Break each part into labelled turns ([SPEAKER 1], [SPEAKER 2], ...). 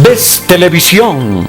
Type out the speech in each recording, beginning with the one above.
[SPEAKER 1] VES Televisión.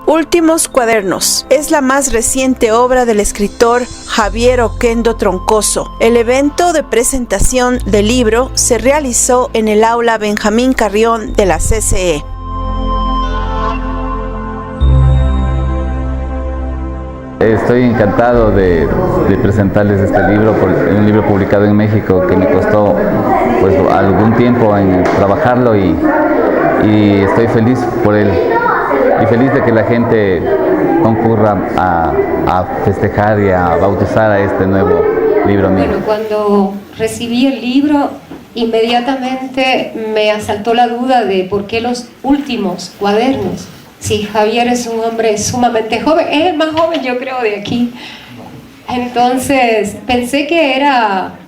[SPEAKER 2] Últimos cuadernos es la más reciente obra del escritor Javier Oquendo Troncoso. El evento de presentación del libro se realizó en el aula Benjamín Carrión de la CCE.
[SPEAKER 3] Estoy encantado de presentarles este libro, un libro publicado en México que me costó pues algún tiempo en trabajarlo y estoy feliz por él y feliz de que la gente concurra a festejar y a bautizar a este nuevo libro mío.
[SPEAKER 4] Bueno, cuando recibí el libro inmediatamente me asaltó la duda de por qué los últimos cuadernos. Sí, Javier es un hombre sumamente joven, es el más joven yo creo de aquí. Entonces pensé que era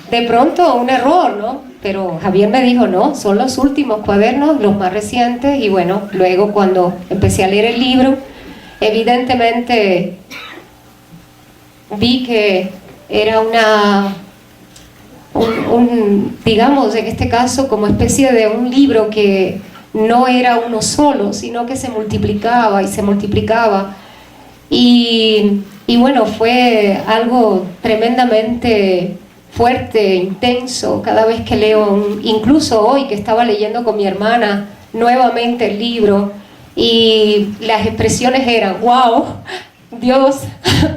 [SPEAKER 4] de pronto un error, ¿no? Pero Javier me dijo, no, son los últimos cuadernos, los más recientes. Y bueno, luego cuando empecé a leer el libro, evidentemente vi que era digamos en este caso como especie de un libro que no era uno solo, sino que se multiplicaba y se multiplicaba. Y bueno, fue algo tremendamente fuerte, intenso, cada vez que leo, incluso hoy que estaba leyendo con mi hermana nuevamente el libro, y las expresiones eran, wow, Dios,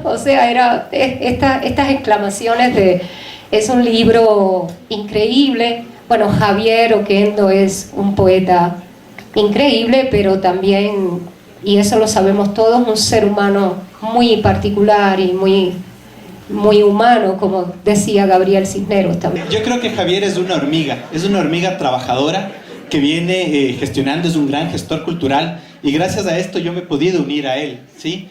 [SPEAKER 4] o sea, era estas exclamaciones de, es un libro increíble. Bueno, Javier Oquendo es un poeta increíble, pero también, y eso lo sabemos todos, un ser humano muy particular y muy humano, como decía Gabriel Cisneros también.
[SPEAKER 5] Yo creo que Javier es una hormiga trabajadora que viene gestionando, es un gran gestor cultural, y gracias a esto yo me he podido unir a él, ¿sí?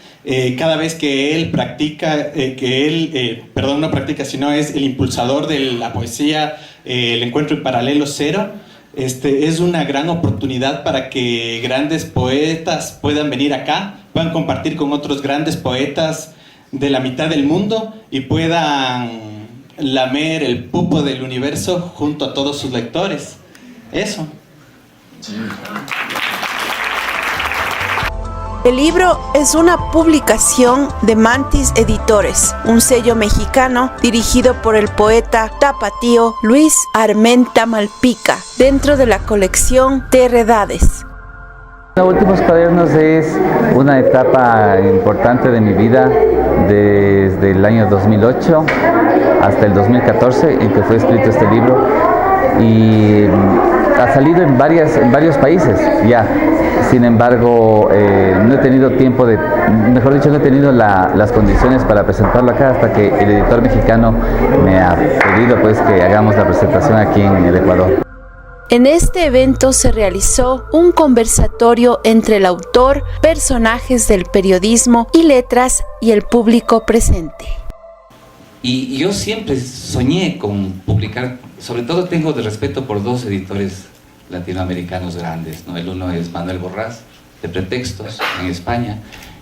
[SPEAKER 5] Cada vez que él practica, no practica, sino es el impulsador de la poesía, el encuentro en paralelo cero, es una gran oportunidad para que grandes poetas puedan venir acá, puedan compartir con otros grandes poetas de la mitad del mundo y puedan lamer el pupo del universo junto a todos sus lectores. Eso.
[SPEAKER 2] El libro es una publicación de Mantis Editores, un sello mexicano dirigido por el poeta tapatío Luis Armenta Malpica, dentro de la colección Terredades.
[SPEAKER 3] Los últimos cuadernos es una etapa importante de mi vida, desde el año 2008 hasta el 2014 en que fue escrito este libro, y ha salido en varios países ya. Sin embargo, no he tenido tiempo no he tenido las condiciones para presentarlo acá hasta que el editor mexicano me ha pedido pues que hagamos la presentación aquí en el Ecuador.
[SPEAKER 2] En este evento se realizó un conversatorio entre el autor, personajes del periodismo y letras y el público presente.
[SPEAKER 6] Y yo siempre soñé con publicar, sobre todo tengo de respeto por dos editores latinoamericanos grandes, ¿no? El uno es Manuel Borrás, de Pretextos, en España,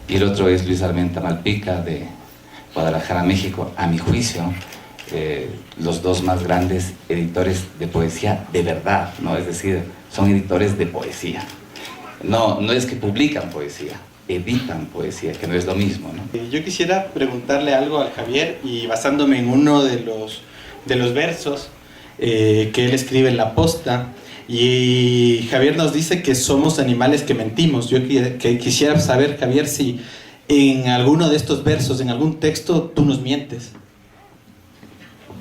[SPEAKER 6] y el otro es Luis Armenta Malpica, de Guadalajara, México, a mi juicio. Los dos más grandes editores de poesía de verdad, ¿no? Es decir, son editores de poesía. No es que publican poesía, editan poesía, que no es lo mismo, ¿no?
[SPEAKER 5] Yo quisiera preguntarle algo al Javier, y basándome en uno de los versos que él escribe en La Posta, y Javier nos dice que somos animales que mentimos. Yo quisiera saber, Javier, si en alguno de estos versos, en algún texto, tú nos mientes.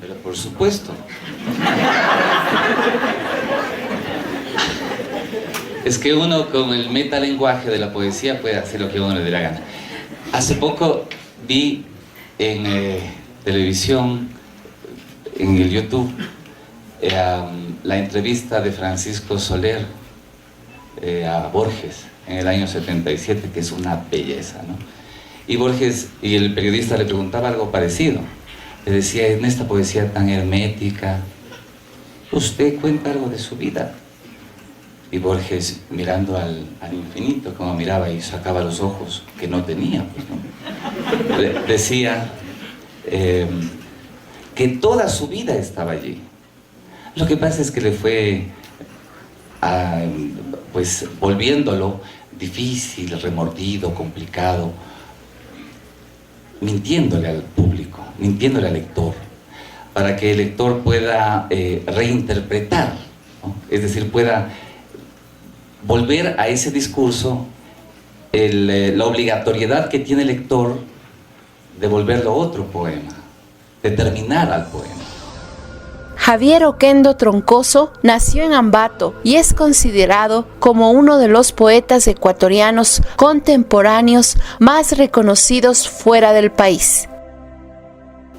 [SPEAKER 6] Pero por supuesto. Es que uno con el metalenguaje de la poesía puede hacer lo que uno le dé la gana. Hace poco vi en televisión, en el YouTube, la entrevista de Francisco Soler a Borges en el año 77, que es una belleza, ¿no? Y Borges, y el periodista le preguntaba algo parecido. Le decía, en esta poesía tan hermética, ¿usted cuenta algo de su vida? Y Borges, mirando al infinito, como miraba y sacaba los ojos, que no tenía, pues, ¿no? Decía que toda su vida estaba allí. Lo que pasa es que le fue pues volviéndolo difícil, remordido, complicado, mintiéndole al público, mintiéndole al lector, para que el lector pueda reinterpretar, ¿no? Es decir, pueda volver a ese discurso la obligatoriedad que tiene el lector de volverlo otro poema, de terminar al poema.
[SPEAKER 2] Javier Oquendo Troncoso nació en Ambato y es considerado como uno de los poetas ecuatorianos contemporáneos más reconocidos fuera del país.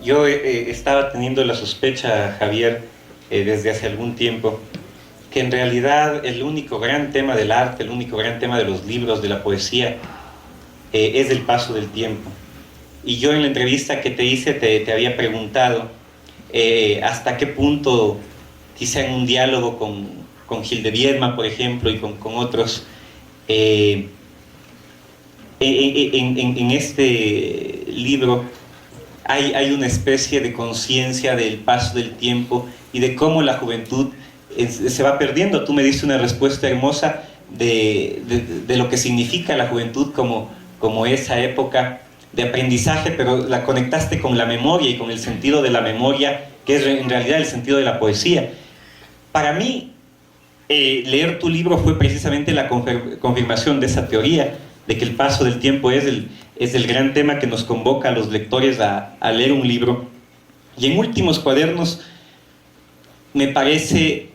[SPEAKER 7] Yo estaba teniendo la sospecha, Javier, desde hace algún tiempo, que en realidad el único gran tema del arte, el único gran tema de los libros, de la poesía, es el paso del tiempo. Y yo en la entrevista que te hice te había preguntado hasta qué punto, quizá en un diálogo con Gil de Viedma, por ejemplo, y con otros, en este libro hay una especie de conciencia del paso del tiempo y de cómo la juventud se va perdiendo. Tú me diste una respuesta hermosa de lo que significa la juventud como esa época de aprendizaje, pero la conectaste con la memoria y con el sentido de la memoria, que es en realidad el sentido de la poesía. Para mí, leer tu libro fue precisamente la confirmación de esa teoría, de que el paso del tiempo es el gran tema que nos convoca a los lectores a leer un libro. Y en Últimos Cuadernos me parece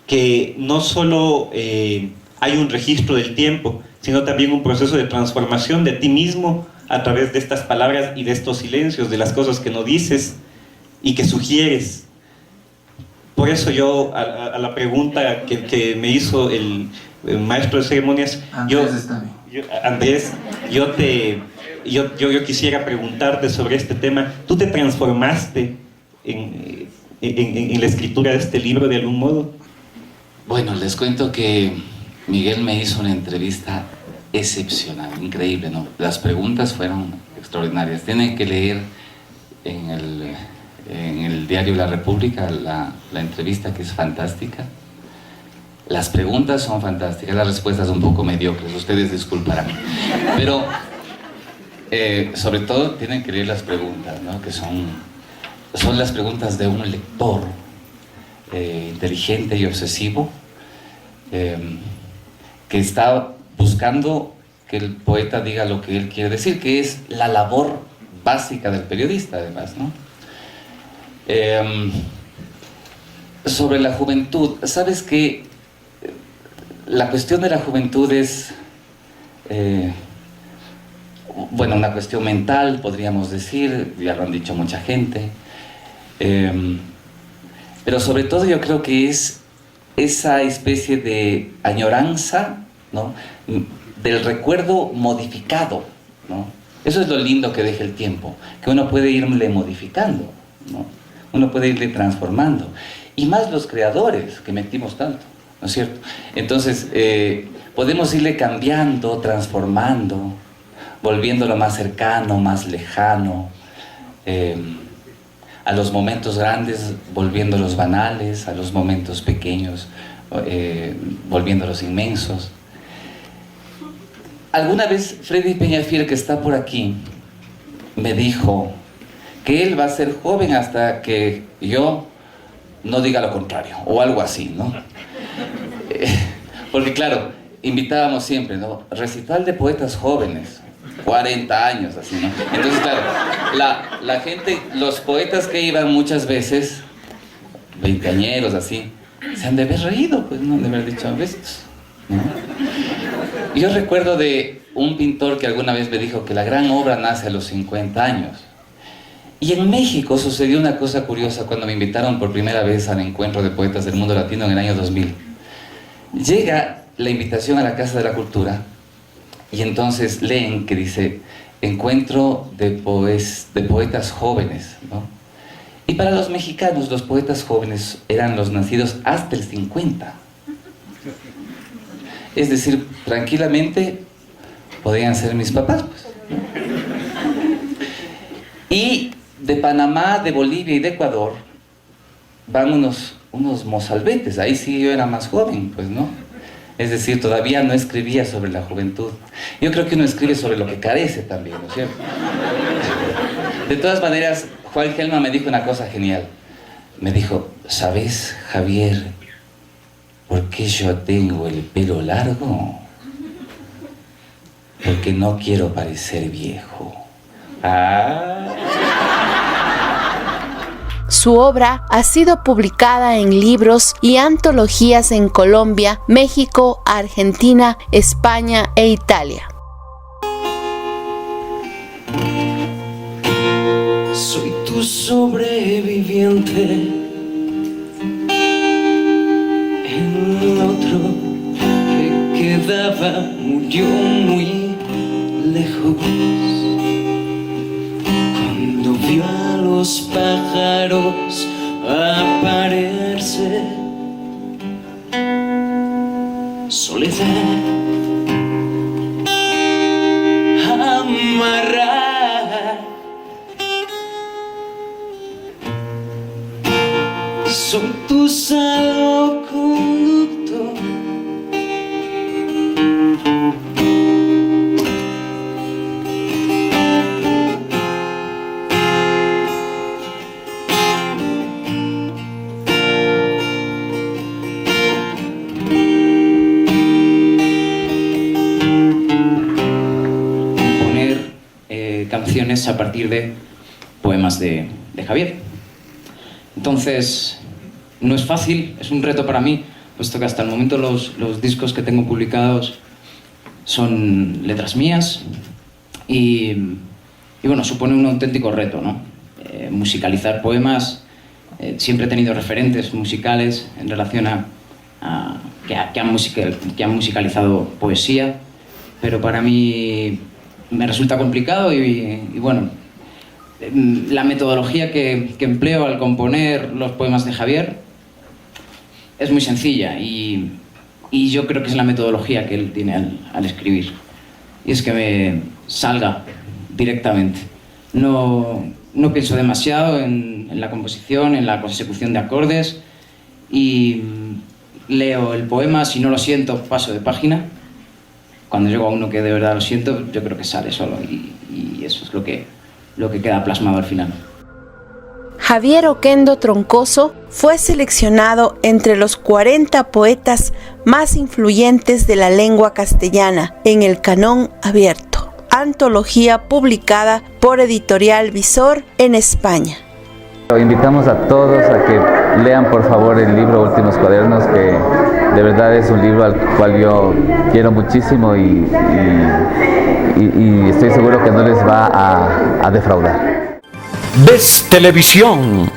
[SPEAKER 7] que no solo hay un registro del tiempo, sino también un proceso de transformación de ti mismo a través de estas palabras y de estos silencios, de las cosas que no dices y que sugieres. Por eso yo, a la pregunta que me hizo el maestro de ceremonias, Andrés, yo quisiera preguntarte sobre este tema. ¿Tú te transformaste en la escritura de este libro de algún modo?
[SPEAKER 6] Bueno, les cuento que Miguel me hizo una entrevista excepcional, increíble, ¿no? Las preguntas fueron extraordinarias. Tienen que leer en el diario La República la entrevista, que es fantástica. Las preguntas son fantásticas, las respuestas un poco mediocres, ustedes disculparán. Pero sobre todo tienen que leer las preguntas, ¿no? Que son las preguntas de un lector inteligente y obsesivo, que está buscando que el poeta diga lo que él quiere decir, que es la labor básica del periodista, además, ¿no? Sobre la juventud, ¿sabes qué? La cuestión de la juventud es, bueno, una cuestión mental, podríamos decir, ya lo han dicho mucha gente, pero sobre todo yo creo que es esa especie de añoranza, ¿no? Del recuerdo modificado, ¿no? Eso es lo lindo que deja el tiempo, que uno puede irle modificando, ¿no? Uno puede irle transformando, y más los creadores que metimos tanto, ¿no es cierto? Entonces podemos irle cambiando, transformando, volviéndolo más cercano, más lejano, a los momentos grandes volviéndolos banales, a los momentos pequeños volviéndolos inmensos. Alguna vez Freddy Peñafiel, que está por aquí, me dijo que él va a ser joven hasta que yo no diga lo contrario, o algo así, ¿no? Porque claro, invitábamos siempre, ¿no? Recital de poetas jóvenes, 40 años, así, ¿no? Entonces, claro, la gente, los poetas que iban muchas veces, veinteañeros, así, se han de haber reído, pues, no han de haber dicho a veces, ¿no? Yo recuerdo de un pintor que alguna vez me dijo que la gran obra nace a los 50 años. Y en México sucedió una cosa curiosa cuando me invitaron por primera vez al encuentro de poetas del mundo latino en el año 2000. Llega la invitación a la Casa de la Cultura y entonces leen que dice encuentro de poetas jóvenes, ¿no? Y para los mexicanos los poetas jóvenes eran los nacidos hasta el 50. Es decir, tranquilamente podían ser mis papás, pues, ¿no? Y de Panamá, de Bolivia y de Ecuador van unos unos mozalbetes, ahí sí yo era más joven, pues no. Es decir, todavía no escribía sobre la juventud. Yo creo que uno escribe sobre lo que carece también, ¿no es cierto? De todas maneras, Juan Gelman me dijo una cosa genial. Me dijo, ¿sabes, Javier, por qué yo tengo el pelo largo? Porque no quiero parecer viejo. Ah.
[SPEAKER 2] Su obra ha sido publicada en libros y antologías en Colombia, México, Argentina, España e Italia.
[SPEAKER 8] Soy tu sobreviviente en otro que quedaba, murió muy lejos. Cuando vio a los pájaros aparearse, soledad amarrar. Soy tu salvoconducto.
[SPEAKER 9] Canciones a partir de poemas de Javier. Entonces, no es fácil, es un reto para mí, puesto que hasta el momento los discos que tengo publicados son letras mías y bueno, supone un auténtico reto, ¿no? Musicalizar poemas, siempre he tenido referentes musicales en relación a que han musicalizado poesía, pero para mí me resulta complicado y bueno, la metodología que empleo al componer los poemas de Javier es muy sencilla y yo creo que es la metodología que él tiene al escribir, y es que me salga directamente. No pienso demasiado en la composición, en la consecución de acordes, y leo el poema, si no lo siento paso de página. Cuando llego a uno que de verdad lo siento, yo creo que sale solo y eso es lo que queda plasmado al final.
[SPEAKER 2] Javier Oquendo Troncoso fue seleccionado entre los 40 poetas más influyentes de la lengua castellana en el Canon Abierto, antología publicada por Editorial Visor en España.
[SPEAKER 3] Invitamos a todos a que lean por favor el libro Últimos Cuadernos, que de verdad es un libro al cual yo quiero muchísimo y estoy seguro que no les va a defraudar.
[SPEAKER 1] Ves Televisión.